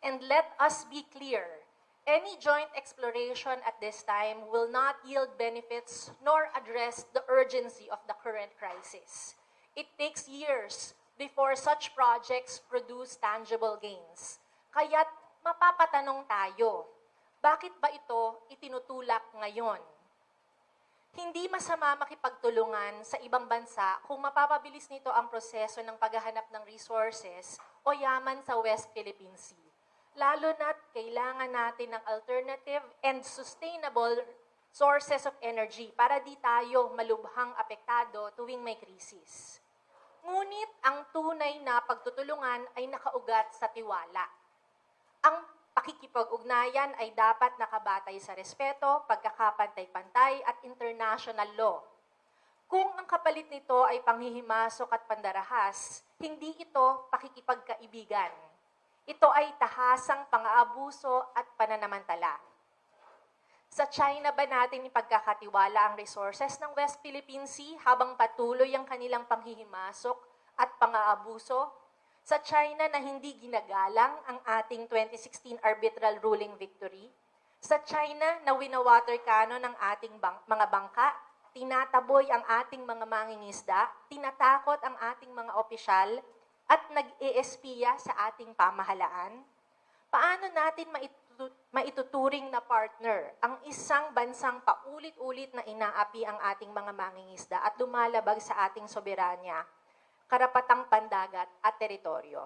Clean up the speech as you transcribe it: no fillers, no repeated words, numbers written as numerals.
And let us be clear, any joint exploration at this time will not yield benefits nor address the urgency of the current crisis. It takes years before such projects produce tangible gains. Kaya't mapapatanong tayo, bakit ba ito itinutulak ngayon? Hindi masama makipagtulungan sa ibang bansa kung mapapabilis nito ang proseso ng paghahanap ng resources o yaman sa West Philippine Sea. Lalo na't kailangan natin ng alternative and sustainable sources of energy para di tayo malubhang apektado tuwing may krisis. Ngunit ang tunay na pagtutulungan ay nakaugat sa tiwala. Ang pakikipag-ugnayan ay dapat nakabatay sa respeto, pagkakapantay-pantay at international law. Kung ang kapalit nito ay panghihimasok at pandarahas, hindi ito pakikipagkaibigan. Ito ay tahasang pang-aabuso at pananamantala. Sa China ba natin ipagkakatiwala ang resources ng West Philippine Sea habang patuloy ang kanilang panghihimasok at pang-aabuso? Sa China na hindi ginagalang ang ating 2016 arbitral ruling victory? Sa China na winawater cannon ng ating mga bangka, tinataboy ang ating mga mangingisda, tinatakot ang ating mga opisyal, at nag-eespiya sa ating pamahalaan? Paano natin maituturing na partner ang isang bansang paulit-ulit na inaapi ang ating mga mangingisda at lumalabag sa ating soberanya, karapatang pandagat at teritoryo?